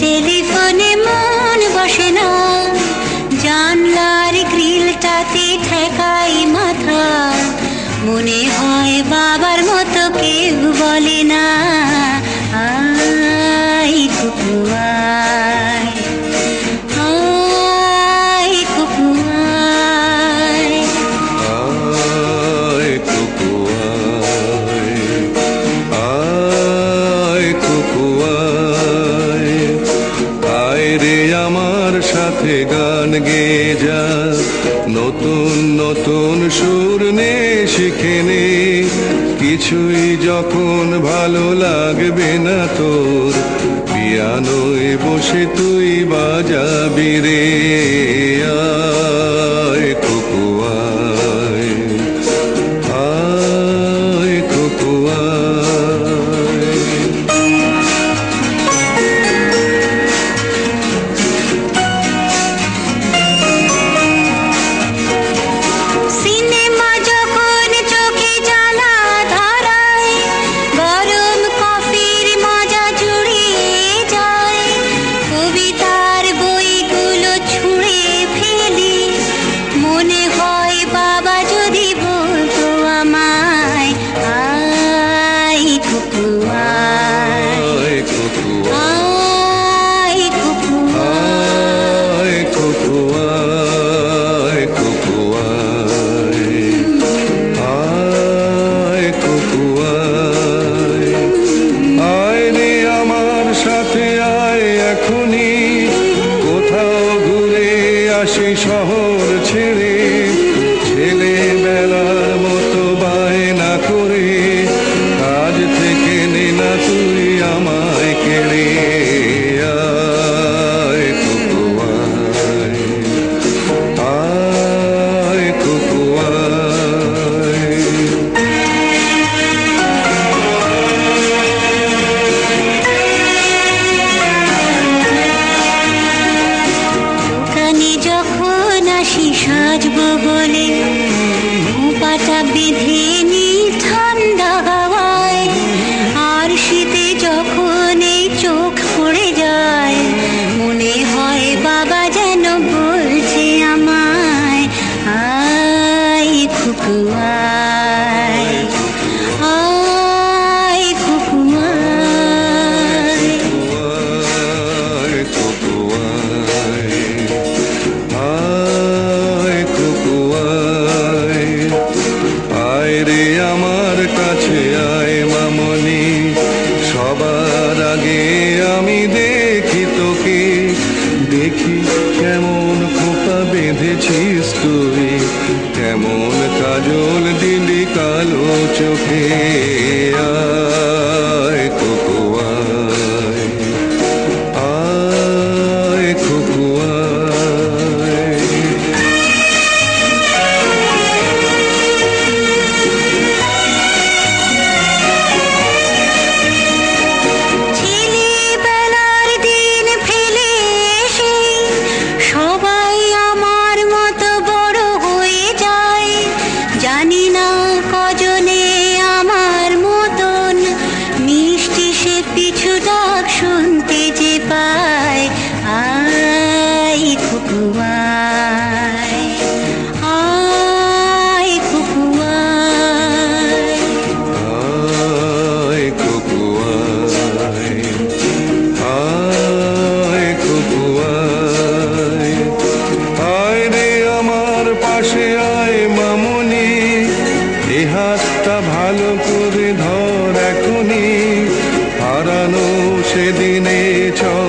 টেলিফোনে মন বসে না, জানলার গ্রিলটাতে ঠেকাই মাথা, মনে হয় বাবার মতো কেউ বলে না, আয় কুকু আয়, আয় কুকু আয়, আয় কুকু আয়, আয় কুকু আয়, আয় রে আমার সাথে গান গেয়ে যা, নতুন নতুন সুর নে শিখে নে, কিছুই যখন ভালো লাগবে না তোর, পিয়ানোয় বসে তুই বাজাবি রে, আয় কুকু আয়, আয় কুকু আয়। সিনেমা যখন চোখে জ্বালা ধরায়, গরম কফির মজা জুড়িয়ে যায়, কবিতার বইগুলো ছুঁড়ে ফেলি, মনে হয় বাবা যদি বলতো আমায়, আয় কুকু আয়, আয় কুকু আয় কুকু আয়, কুকু আয়, কুকু আয়, আয় কুকু আয়, আয় রে আমার সাথে আয় এখনই, কোথাও ঘুরে আসি শহর ছেড়ে, ছেলেবেলার মতো বায়না করে, কাজ থেকে নে না তুই আমায় কেড়ে, আয় কুকু আয়, আয় কুকু আয়। দোকানে যখন আসি সাজবো বলে, পাটা বেঁধে নি ঠান্ডা হাওয়ায়, আর শীতে যখন এই চোখ পড়ে যায়, মনে হয় বাবা যেন বলছে আমায়, আয় কুকু আয়, আয় কুকু আয়, আয় কুকু আয়, আয় কুকু আয়, আয় রে আমার কাছে আয় মামনি, সবার আগে আমি দেখি তোকে, দেখি কেমন খোপা বেঁধেছিস তুই, কেমন কাজল দিলি কালো চোখে, আয় কুকু আয়, আয় কুকু আয়। ছেলেবেলার দিন ফেলে এসে সবাই আমার মতো বড় হয়ে যায়, জানি না কজনে আমার মতন মিষ্টি সে পিছু ডাক শুনতে যে পায়, আয় কুকু আয়, আয় কুকু আয়, আয় কুকু আয়, আয় কুকু আয়, আয় রে আমার পাশে আয় মামনি, এ হাতটা ভালো করে ধর এখনই, হারানো সেদিনে চল